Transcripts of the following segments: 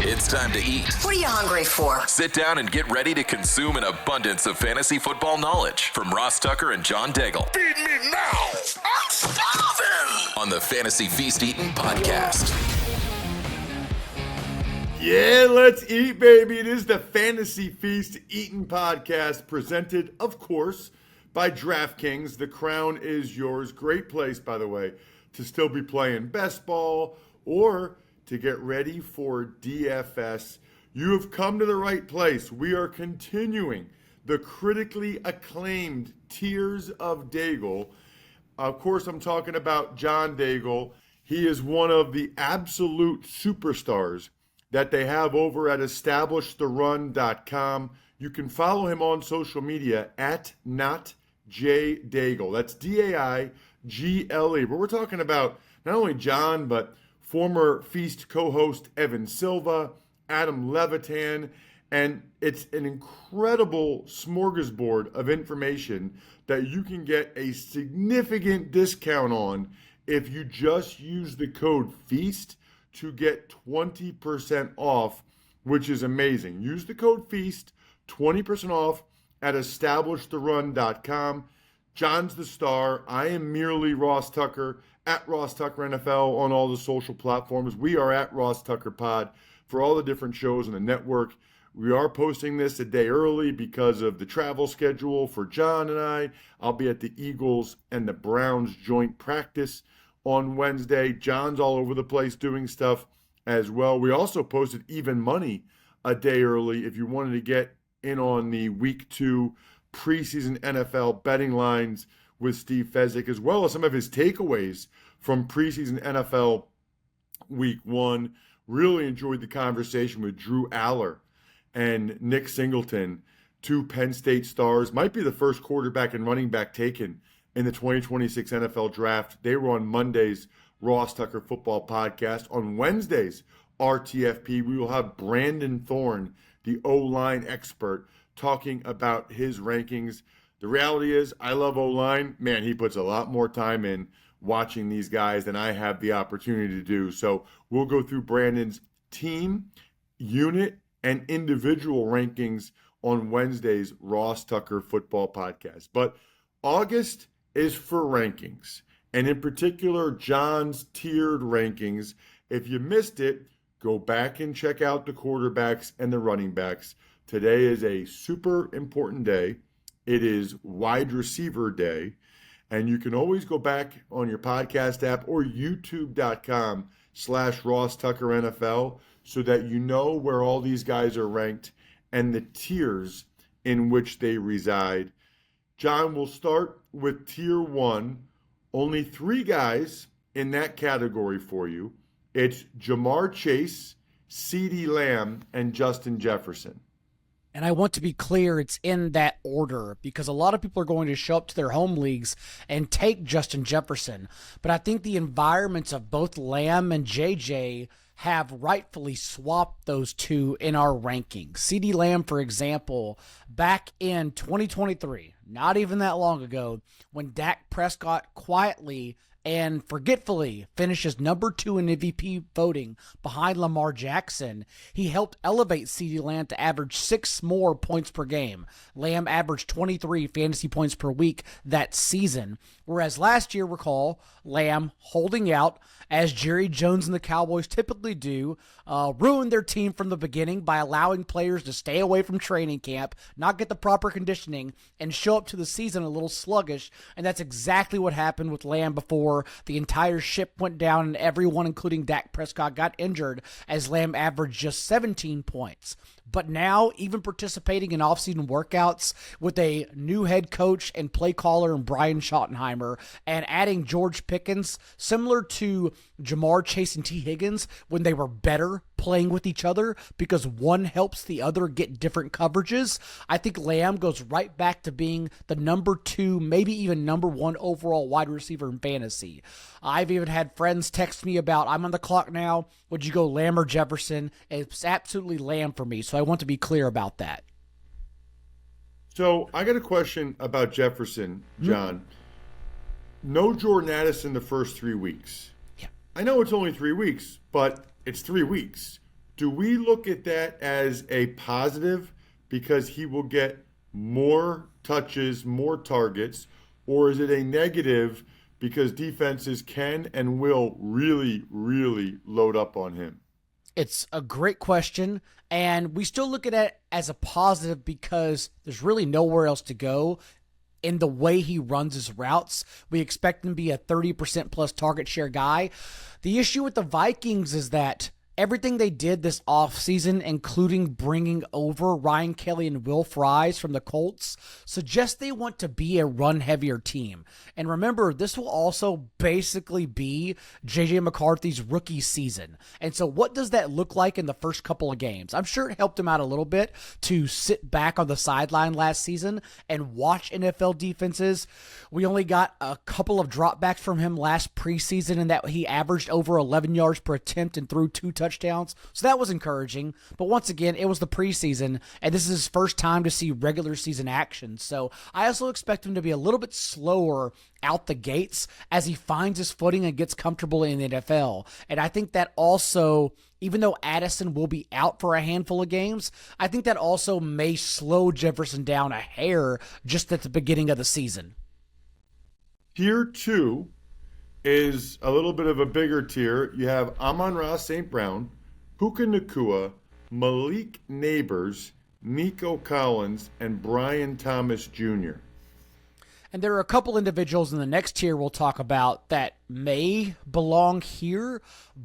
It's time to eat. What are you hungry for? Sit down and get ready to consume an abundance of fantasy football knowledge from Ross Tucker and John Daigle. Feed me now. I'm starving. On the Fantasy Feast Eatin' podcast. Yeah, let's eat, baby. It is the Fantasy Feast Eatin' podcast presented, of course, by DraftKings. The crown is yours. Great place, by the way, to still be playing best ball or to get ready for DFS. You have come to the right place. We are continuing the critically acclaimed Tears of Daigle. Of course, I'm talking about John Daigle. He is one of the absolute superstars that they have over at EstablishTheRun.com. You can follow him on social media at NotJDaigle. That's D-A-I-G-L-E. But we're talking about not only John, but former Feast co-host Evan Silva, Adam Levitan, and it's an incredible smorgasbord of information that you can get a significant discount on if you just use the code FEAST to get 20% off, which is amazing. Use the code FEAST, 20% off at EstablishTheRun.com. John's the star. I am merely Ross Tucker, at Ross Tucker NFL on all the social platforms. We are at Ross Tucker Pod for all the different shows on the network. We are posting this a day early because of the travel schedule for John and I. I'll be at the Eagles and the Browns joint practice on Wednesday. John's all over the place doing stuff as well. We also posted Even Money a day early if you wanted to get in on the Week 2 preseason NFL betting lines with Steve Fezzik, as well as some of his takeaways from preseason NFL Week 1. Really enjoyed the conversation with Drew Aller and Nick Singleton, two Penn State stars. Might be the first quarterback and running back taken in the 2026 NFL Draft. They were on Monday's Ross Tucker Football Podcast. On Wednesday's RTFP, we will have Brandon Thorne, the O-line expert, talking about his rankings. The reality is, I love O-line. Man, he puts a lot more time in watching these guys than I have the opportunity to do. So we'll go through Brandon's team, unit, and individual rankings on Wednesday's Ross Tucker Football Podcast. But August is for rankings, and in particular, John's tiered rankings. If you missed it, go back and check out the quarterbacks and the running backs. Today is a super important day. It is wide receiver day, and you can always go back on your podcast app or youtube.com/Ross Tucker NFL so that you know where all these guys are ranked and the tiers in which they reside. John, will start with tier 1. Only 3 guys in that category for you. It's Jamar Chase, CeeDee Lamb, and Justin Jefferson. And I want to be clear, it's in that order because a lot of people are going to show up to their home leagues and take Justin Jefferson. But I think the environments of both Lamb and JJ have rightfully swapped those two in our rankings. CeeDee Lamb, for example, back in 2023, not even that long ago, when Dak Prescott quietly and forgetfully finishes number 2 in MVP voting behind Lamar Jackson, he helped elevate CeeDee Lamb to average 6 more points per game. Lamb averaged 23 fantasy points per week that season, whereas last year, recall, Lamb holding out, as Jerry Jones and the Cowboys typically do, ruined their team from the beginning by allowing players to stay away from training camp, not get the proper conditioning, and show up to the season a little sluggish, and that's exactly what happened with Lamb before the entire ship went down and everyone, including Dak Prescott, got injured, as Lamb averaged just 17 points. But now, even participating in offseason workouts with a new head coach and play caller in Brian Schottenheimer, and adding George Pickens, similar to Jamar Chase and T. Higgins when they were better playing with each other because one helps the other get different coverages, I think Lamb goes right back to being the number 2, maybe even number 1 overall wide receiver in fantasy. I've even had friends text me about, I'm on the clock now, would you go Lamb or Jefferson? It's absolutely Lamb for me, so I want to be clear about that. So I got a question about Jefferson, John. No Jordan Addison the first 3 weeks. Yeah. I know it's only 3 weeks, but it's 3 weeks. Do we look at that as a positive because he will get more touches, more targets, or is it a negative because defenses can and will really, really load up on him? It's a great question, and we still look at it as a positive because there's really nowhere else to go. In the way he runs his routes, we expect him to be a 30% plus target share guy. The issue with the Vikings is that everything they did this offseason, including bringing over Ryan Kelly and Will Fries from the Colts, suggests they want to be a run-heavier team. And remember, this will also basically be J.J. McCarthy's rookie season. And so what does that look like in the first couple of games? I'm sure it helped him out a little bit to sit back on the sideline last season and watch NFL defenses. We only got a couple of dropbacks from him last preseason, and that he averaged over 11 yards per attempt and threw 2 touchdowns. So that was encouraging. But once again, it was the preseason, and this is his first time to see regular season action. So I also expect him to be a little bit slower out the gates as he finds his footing and gets comfortable in the NFL. And I think that also, even though Addison will be out for a handful of games, I think that also may slow Jefferson down a hair just at the beginning of the season. Tier 2 is a little bit of a bigger tier. You have Amon-Ra St. Brown, Puka Nacua, Malik Neighbors, Nico Collins, and Brian Thomas Jr. And there are a couple individuals in the next tier we'll talk about that may belong here,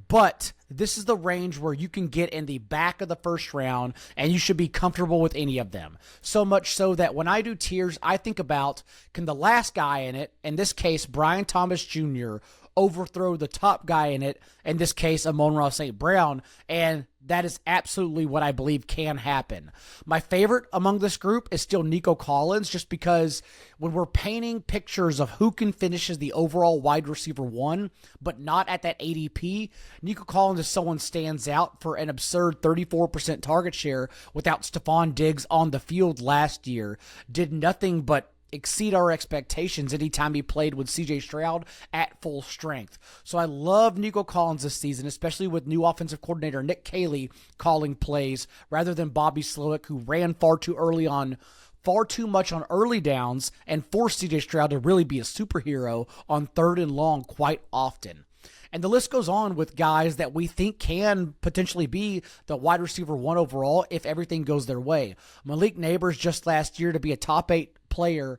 but this is the range where you can get in the back of the first round and you should be comfortable with any of them. So much so that when I do tiers, I think about, can the last guy in it, in this case, Brian Thomas Jr., overthrow the top guy in it, in this case, Amon-Ra St. Brown, and that is absolutely what I believe can happen. My favorite among this group is still Nico Collins, just because when we're painting pictures of who can finish as the overall wide receiver 1, but not at that ADP, Nico Collins is someone stands out for an absurd 34% target share without Stephon Diggs on the field last year. Did nothing but exceed our expectations anytime he played with C.J. Stroud at full strength. So I love Nico Collins this season, especially with new offensive coordinator Nick Caley calling plays rather than Bobby Slowick, who ran far too much on early downs and forced C.J. Stroud to really be a superhero on 3rd and long quite often. And the list goes on with guys that we think can potentially be the wide receiver 1 overall if everything goes their way. Malik Neighbors just last year to be a top 8 player,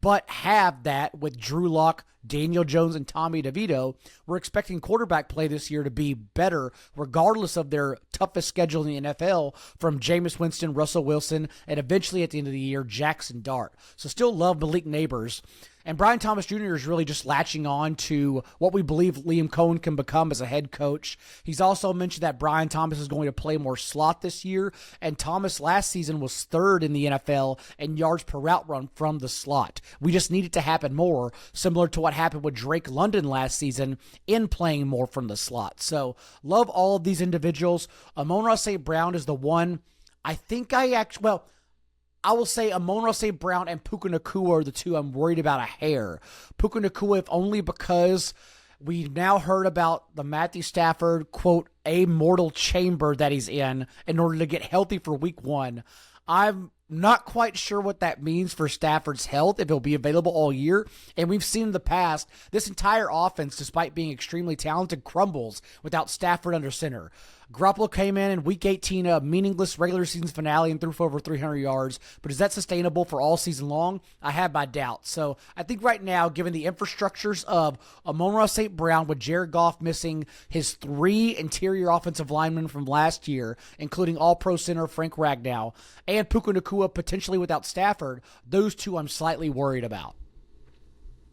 but have that with Drew Lock, Daniel Jones, and Tommy DeVito. We're expecting quarterback play this year to be better regardless of their toughest schedule in the NFL from Jameis Winston, Russell Wilson, and eventually at the end of the year, Jackson Dart. So still love Malik Neighbors. And Brian Thomas Jr. is really just latching on to what we believe Liam Cohen can become as a head coach. He's also mentioned that Brian Thomas is going to play more slot this year, and Thomas last season was 3rd in the NFL in yards per route run from the slot. We just need it to happen more, similar to what happened with Drake London last season in playing more from the slot. So love all of these individuals. Amon-Ra St. Brown is the one I think I will say Amon-Ra St. Brown and Puka Nacua are the two I'm worried about a hair. Puka Nacua, if only because we now heard about the Matthew Stafford, quote, a mortal chamber that he's in order to get healthy for week 1. I'm not quite sure what that means for Stafford's health, if he'll be available all year. And we've seen in the past, this entire offense, despite being extremely talented, crumbles without Stafford under center. Garoppolo came in week 18, a meaningless regular season finale, and threw for over 300 yards. But is that sustainable for all season long? I have my doubts. So I think right now, given the infrastructures of Amon-Ra St. Brown with Jared Goff missing his 3 interior offensive linemen from last year, including all-pro center Frank Ragnow, and Puka Nacua potentially without Stafford, those two I'm slightly worried about.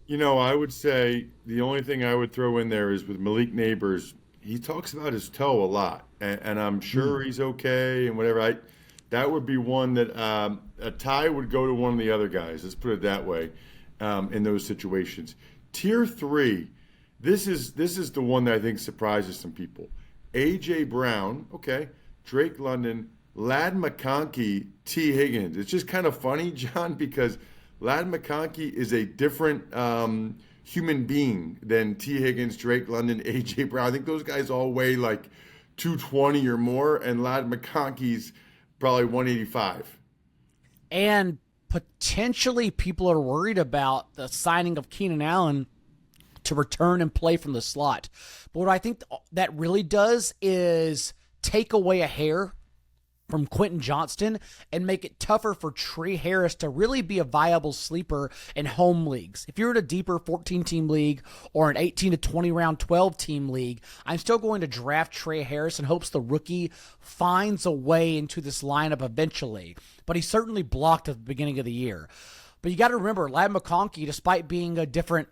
You know, I would say the only thing I would throw in there is with Malik Neighbors, he talks about his toe a lot, and I'm sure he's okay and whatever. That would be one that a tie would go to one of the other guys. Let's put it that way. In those situations, tier 3, this is the one that I think surprises some people. A.J. Brown, okay, Drake London, Ladd McConkey, T. Higgins. It's just kind of funny, John, because Ladd McConkey is a different human being than T. Higgins, Drake London, A.J. Brown. I think those guys all weigh like 220 or more, and Ladd McConkey's probably 185. And potentially people are worried about the signing of Keenan Allen to return and play from the slot. But what I think that really does is take away a hair from Quentin Johnston and make it tougher for Trey Harris to really be a viable sleeper in home leagues. If you're in a deeper 14-team league or an 18 to 20 round 12-team league, I'm still going to draft Trey Harris in hopes the rookie finds a way into this lineup eventually. But he certainly blocked at the beginning of the year. But you got to remember, Ladd McConkey, despite being a different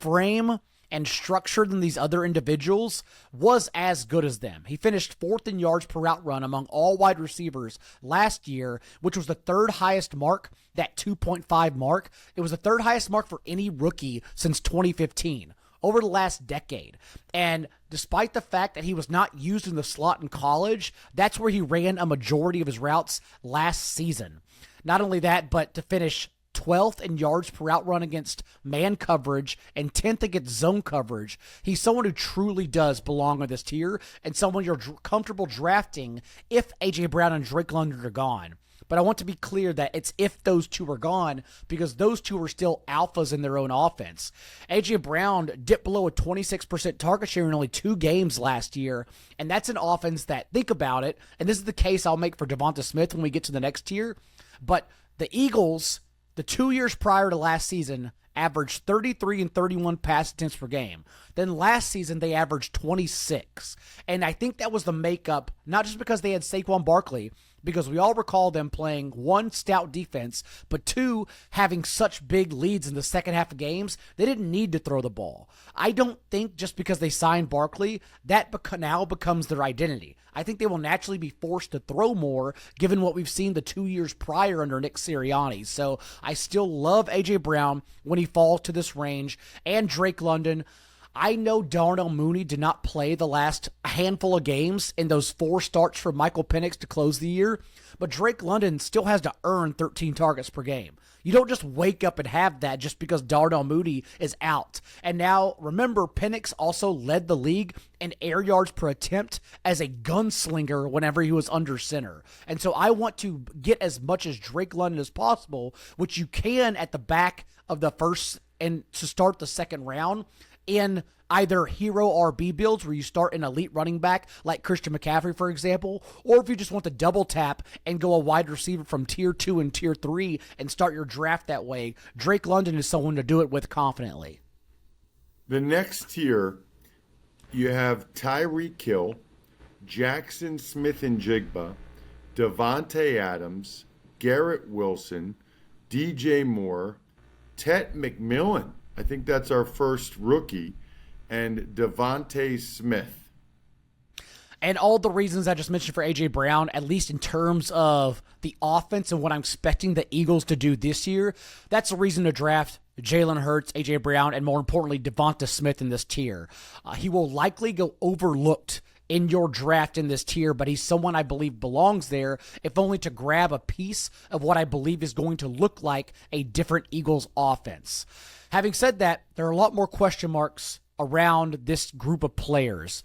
frame and structure than these other individuals, was as good as them. He finished 4th in yards per route run among all wide receivers last year, which was the 3rd highest mark, that 2.5 mark. It was the 3rd highest mark for any rookie since 2015, over the last decade. And despite the fact that he was not used in the slot in college, that's where he ran a majority of his routes last season. Not only that, but to finish 12th in yards per route run against man coverage and 10th against zone coverage. He's someone who truly does belong on this tier and someone you're comfortable drafting if A.J. Brown and Drake London are gone. But I want to be clear that it's if those two are gone, because those two are still alphas in their own offense. A.J. Brown dipped below a 26% target share in only 2 games last year, and that's an offense that, think about it, and this is the case I'll make for Devonta Smith when we get to the next tier, but the Eagles, the 2 years prior to last season, averaged 33 and 31 pass attempts per game. Then last season, they averaged 26. And I think that was the makeup, not just because they had Saquon Barkley, because we all recall them playing 1, stout defense, but 2, having such big leads in the second half of games, they didn't need to throw the ball. I don't think just because they signed Barkley, that now becomes their identity. I think they will naturally be forced to throw more, given what we've seen the 2 years prior under Nick Sirianni. So I still love A.J. Brown when he falls to this range, and Drake London. I know Darnell Mooney did not play the last handful of games in those 4 starts for Michael Penix to close the year, but Drake London still has to earn 13 targets per game. You don't just wake up and have that just because Darnell Mooney is out. And now, remember, Penix also led the league in air yards per attempt as a gunslinger whenever he was under center. And so I want to get as much as Drake London as possible, which you can at the back of the first and to start the second round, in either hero RB builds where you start an elite running back like Christian McCaffrey, for example, or if you just want to double tap and go a wide receiver from tier 2 and tier 3 and start your draft that way, Drake London is someone to do it with confidently. The next tier, you have Tyreek Hill, Jackson Smith and Jigba, Devontae Adams, Garrett Wilson, DJ Moore, Tet McMillan. I think that's our first rookie, and Devontae Smith. And all the reasons I just mentioned for A.J. Brown, at least in terms of the offense and what I'm expecting the Eagles to do this year, that's a reason to draft Jalen Hurts, A.J. Brown, and more importantly, Devonta Smith in this tier. He will likely go overlooked in your draft in this tier, but he's someone I believe belongs there, if only to grab a piece of what I believe is going to look like a different Eagles offense. Having said that, there are a lot more question marks around this group of players.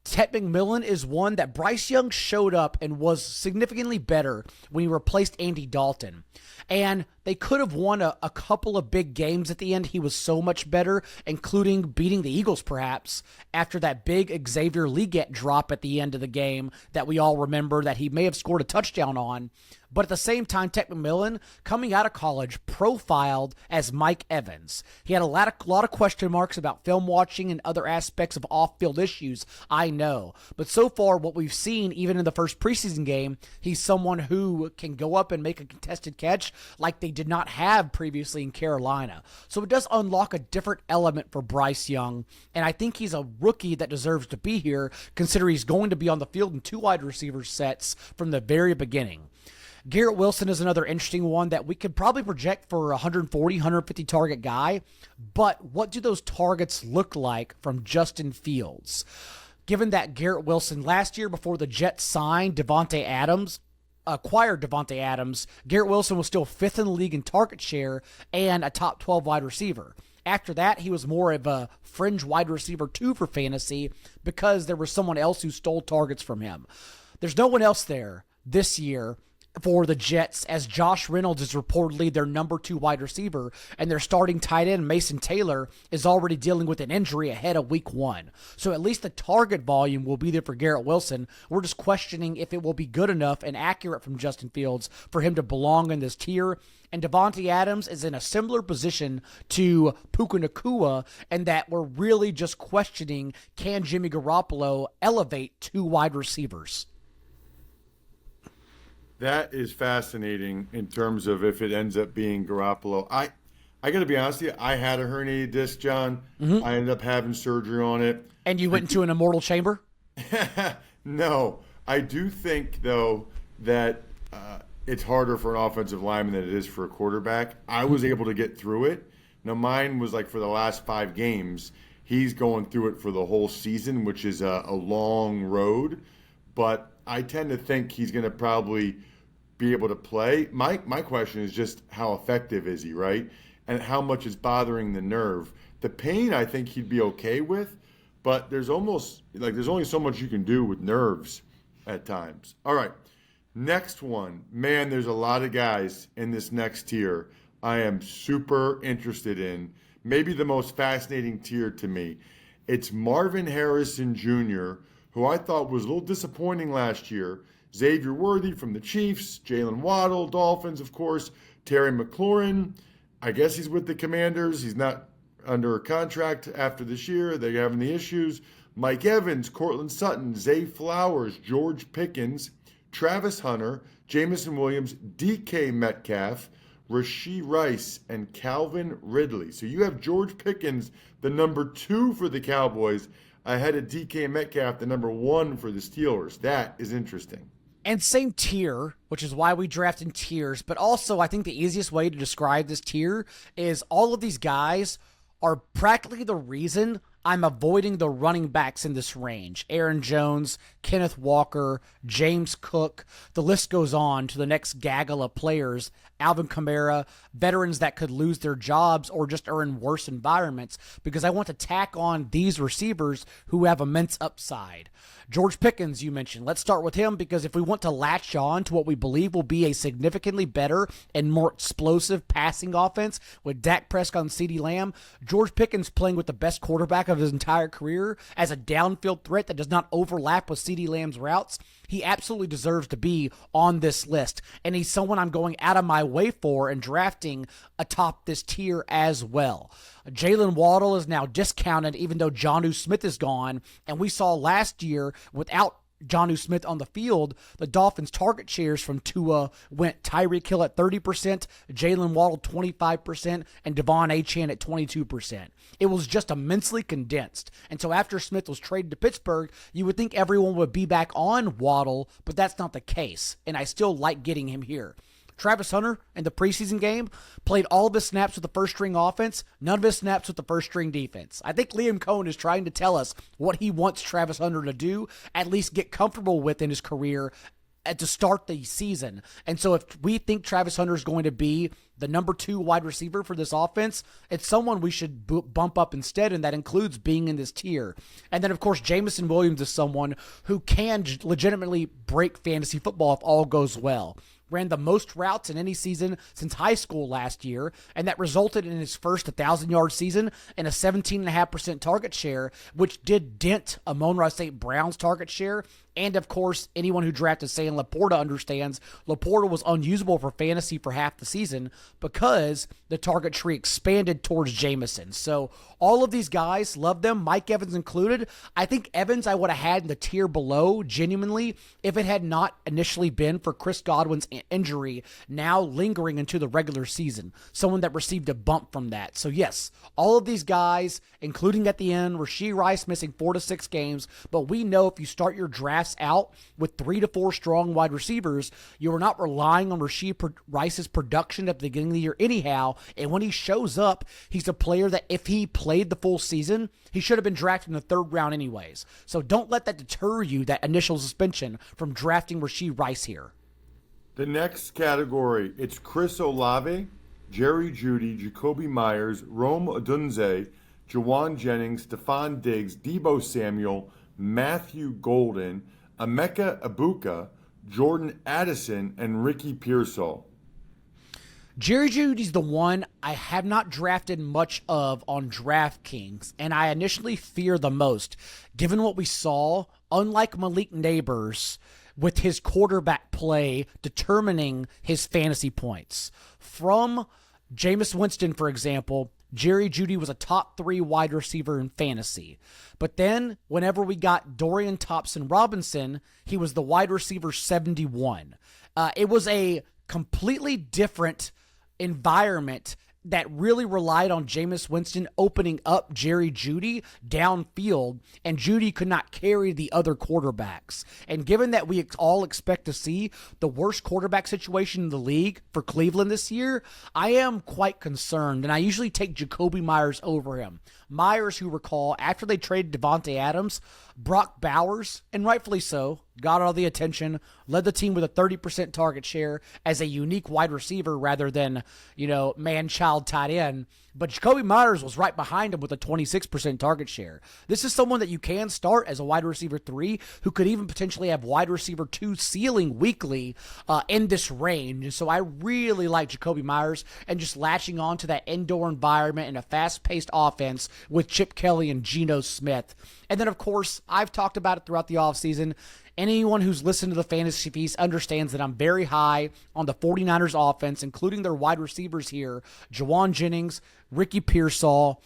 Tet McMillan is one that Bryce Young showed up and was significantly better when he replaced Andy Dalton. And they could have won a couple of big games at the end. He was so much better, including beating the Eagles perhaps, after that big Xavier Legette drop at the end of the game that we all remember that he may have scored a touchdown on. But at the same time, Tet McMillan, coming out of college, profiled as Mike Evans. He had a lot of question marks about film watching and other aspects of off-field issues, I know. But so far, what we've seen, even in the first preseason game, he's someone who can go up and make a contested catch like they did not have previously in Carolina. So it does unlock a different element for Bryce Young, and I think he's a rookie that deserves to be here, considering he's going to be on the field in 2 wide receiver sets from the very beginning. Garrett Wilson is another interesting one that we could probably project for a 140, 150 target guy, but what do those targets look like from Justin Fields? Given that Garrett Wilson last year, before the Jets signed acquired Devontae Adams, Garrett Wilson was still 5th in the league in target share and a top 12 wide receiver. After that, he was more of a fringe wide receiver 2 for fantasy because there was someone else who stole targets from him. There's no one else there this year for the Jets, as Josh Reynolds is reportedly their number 2 wide receiver, and their starting tight end, Mason Taylor, is already dealing with an injury ahead of week 1. So at least the target volume will be there for Garrett Wilson. We're just questioning if it will be good enough and accurate from Justin Fields for him to belong in this tier. And Devontae Adams is in a similar position to Puka Nacua, and that we're really just questioning, can Jimmy Garoppolo elevate 2 wide receivers? That is fascinating in terms of if it ends up being Garoppolo. I got to be honest with you. I had a herniated disc, John. I ended up having surgery on it. And you went into an immortal chamber? No. I do think, though, that it's harder for an offensive lineman than it is for a quarterback. I was able to get through it. Now, mine was like for the last 5 games. He's going through it for the whole season, which is a long road. But I tend to think he's going to probably be able to play. My question is just how effective is he, right? And how much is bothering the nerve. The pain I think he'd be okay with, but there's only so much you can do with nerves at times. All right, next one. Man, there's a lot of guys in this next tier I am super interested in. Maybe the most fascinating tier to me. It's Marvin Harrison Jr., who I thought was a little disappointing last year. Xavier Worthy from the Chiefs, Jalen Waddle, Dolphins, of course, Terry McLaurin. I guess he's with the Commanders. He's not under a contract after this year. They're having the issues. Mike Evans, Cortland Sutton, Zay Flowers, George Pickens, Travis Hunter, Jamison Williams, DK Metcalf, Rashee Rice, and Calvin Ridley. So you have George Pickens, the number 2 for the Cowboys, ahead of DK Metcalf, the number 1 for the Steelers. That is interesting. And same tier, which is why we draft in tiers. But also, I think the easiest way to describe this tier is all of these guys are practically the reason I'm avoiding the running backs in this range. Aaron Jones, Kenneth Walker, James Cook. The list goes on to the next gaggle of players. Alvin Kamara, veterans that could lose their jobs or just are in worse environments, because I want to tack on these receivers who have immense upside. George Pickens, you mentioned. Let's start with him, because if we want to latch on to what we believe will be a significantly better and more explosive passing offense with Dak Prescott and CeeDee Lamb, George Pickens playing with the best quarterback of his entire career as a downfield threat that does not overlap with CeeDee Lamb's routes, he absolutely deserves to be on this list. And he's someone I'm going out of my way for and drafting atop this tier as well. Jalen Waddle is now discounted even though Jonnu Smith is gone. And we saw last year without Jonnu Smith on the field, the Dolphins' target shares from Tua went Tyreek Hill at 30%, Jalen Waddle 25%, and Devon Achane at 22%. It was just immensely condensed. And so after Smith was traded to Pittsburgh, you would think everyone would be back on Waddle, but that's not the case. And I still like getting him here. Travis Hunter in the preseason game played all of his snaps with the first-string offense, none of his snaps with the first-string defense. I think Liam Cohen is trying to tell us what he wants Travis Hunter to do, at least get comfortable with in his career to start the season. And so if we think Travis Hunter is going to be the number 2 wide receiver for this offense, it's someone we should bump up instead, and that includes being in this tier. And then, of course, Jamison Williams is someone who can legitimately break fantasy football if all goes well. Ran the most routes in any season since high school last year, and that resulted in his first 1,000-yard season and a 17.5% target share, which did dent Amon-Ra St. Brown's target share. And, of course, anyone who drafted Sam Laporta understands Laporta was unusable for fantasy for half the season because the target tree expanded towards Jamison. So all of these guys, love them, Mike Evans included. I think Evans I would have had in the tier below, genuinely, if it had not initially been for Chris Godwin's injury now lingering into the regular season. Someone that received a bump from that. So, yes, all of these guys, including at the end, Rashee Rice missing 4 to 6 games, but we know if you start your drafts out with 3 to 4 strong wide receivers, you are not relying on Rashee Rice's production at the beginning of the year anyhow, and when he shows up, he's a player that if he played the full season, he should have been drafted in the 3rd round anyways. So don't let that deter you, that initial suspension, from drafting Rashee Rice here. The next category, it's Chris Olave, Jerry Jeudy, Jacoby Myers, Rome Odunze, Jawan Jennings, Stephon Diggs, Debo Samuel, Matthew Golden, Emeka Ibuka, Jordan Addison, and Ricky Pearsall. Jerry Jeudy's the one I have not drafted much of on DraftKings, and I initially fear the most, given what we saw, unlike Malik Neighbors, with his quarterback play determining his fantasy points. From Jameis Winston, for example, Jerry Jeudy was a top 3 wide receiver in fantasy. But then, whenever we got Dorian Thompson-Robinson, he was the wide receiver 71. It was a completely different environment that really relied on Jameis Winston opening up Jerry Jeudy downfield, and Jeudy could not carry the other quarterbacks. And given that we all expect to see the worst quarterback situation in the league for Cleveland this year, I am quite concerned, and I usually take Jacoby Myers over him. Myers, who recall, after they traded Devontae Adams, Brock Bowers, and rightfully so, got all the attention, led the team with a 30% target share as a unique wide receiver rather than, man-child tight end. But Jacoby Myers was right behind him with a 26% target share. This is someone that you can start as a wide receiver 3 who could even potentially have wide receiver 2 ceiling weekly in this range. And so I really like Jacoby Myers and just latching on to that indoor environment and a fast-paced offense with Chip Kelly and Geno Smith. And then, of course, I've talked about it throughout the offseason. Anyone who's listened to the Fantasy Feast understands that I'm very high on the 49ers offense, including their wide receivers here, Jawan Jennings, Ricky Pearsall.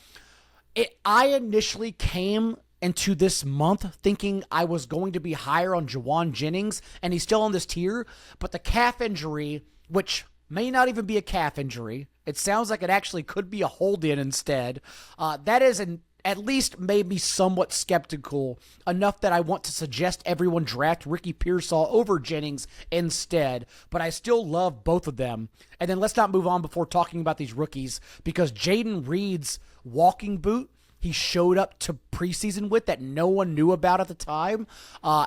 I initially came into this month thinking I was going to be higher on Jawan Jennings, and he's still on this tier, but the calf injury, which may not even be a calf injury, it sounds like it actually could be a hold-in instead, that is at least made me somewhat skeptical, enough that I want to suggest everyone draft Ricky Pearsall over Jennings instead, but I still love both of them. And then let's not move on before talking about these rookies, because Jaden Reed's walking boot he showed up to preseason with that no one knew about at the time.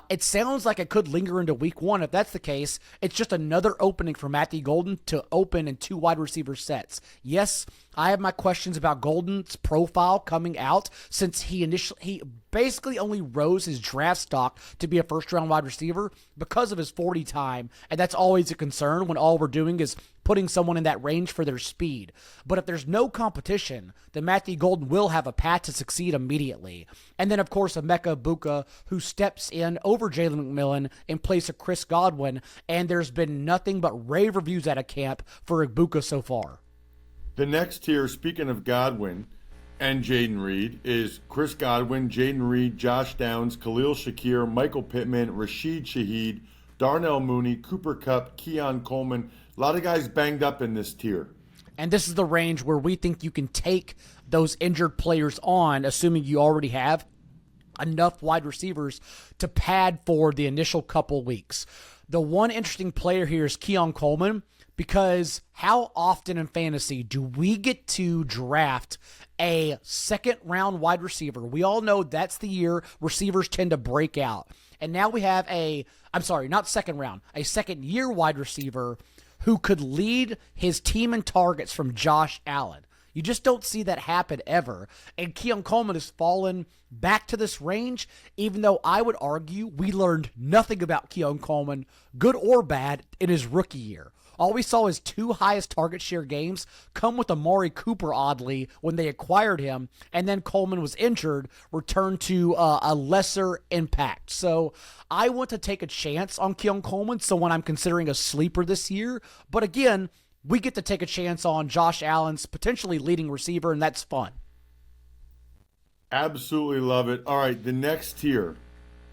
It sounds like it could linger into week 1. If that's the case, it's just another opening for Matthew Golden to open in 2 wide receiver sets. Yes, I have my questions about Golden's profile coming out, since he basically only rose his draft stock to be a first-round wide receiver because of his 40 time, and that's always a concern when all we're doing is putting someone in that range for their speed. But if there's no competition, then Matthew Golden will have a path to succeed immediately. And then, of course, Emeka Ibuka, who steps in over Jalen McMillan in place of Chris Godwin, and there's been nothing but rave reviews out of camp for Ibuka so far. The next tier, speaking of Godwin and Jaden Reed, is Chris Godwin, Jaden Reed, Josh Downs, Khalil Shakir, Michael Pittman, Rashid Shaheed, Darnell Mooney, Cooper Kupp, Keon Coleman. A lot of guys banged up in this tier. And this is the range where we think you can take those injured players on, assuming you already have enough wide receivers to pad for the initial couple weeks. The one interesting player here is Keon Coleman, because how often in fantasy do we get to draft a second-round wide receiver? We all know that's the year receivers tend to break out. And now we have a second-year wide receiver who could lead his team in targets from Josh Allen. You just don't see that happen ever. And Keon Coleman has fallen back to this range, even though I would argue we learned nothing about Keon Coleman, good or bad, in his rookie year. All we saw his 2 highest target share games come with Amari Cooper, oddly, when they acquired him, and then Coleman was injured, returned to a lesser impact. So I want to take a chance on Keon Coleman, someone I'm considering a sleeper this year. But again, we get to take a chance on Josh Allen's potentially leading receiver, and that's fun. Absolutely love it. All right, the next tier,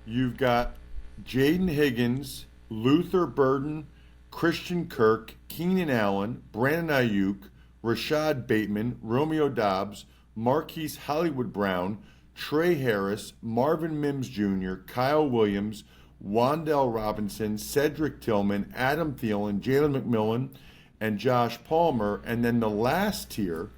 you've got Jaden Higgins, Luther Burden, Christian Kirk, Keenan Allen, Brandon Ayuk, Rashad Bateman, Romeo Doubs, Marquise Hollywood Brown, Trey Harris, Marvin Mims Jr., Kyle Williams, Wan'Dale Robinson, Cedric Tillman, Adam Thielen, Jalen McMillan, and Josh Palmer. And then the last tier,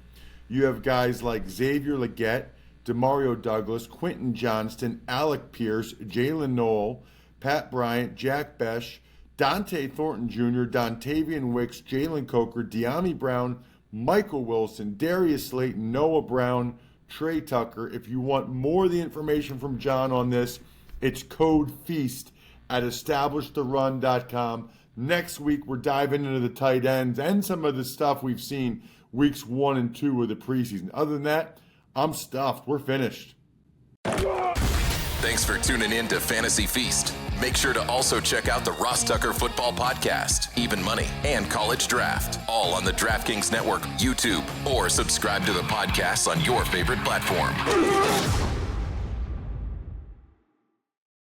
you have guys like Xavier Legette, Demario Douglas, Quentin Johnston, Alec Pierce, Jalen Noel, Pat Bryant, Jack Besh, Dante Thornton Jr., Dontavian Wicks, Jalen Coker, De'Ami Brown, Michael Wilson, Darius Slayton, Noah Brown, Trey Tucker. If you want more of the information from John on this, it's code FEAST at establishtherun.com. Next week, we're diving into the tight ends and some of the stuff we've seen weeks 1 and 2 of the preseason. Other than that, I'm stuffed. We're finished. Thanks for tuning in to Fantasy Feast. Make sure to also check out the Ross Tucker Football Podcast, Even Money, and College Draft, all on the DraftKings Network, YouTube, or subscribe to the podcasts on your favorite platform.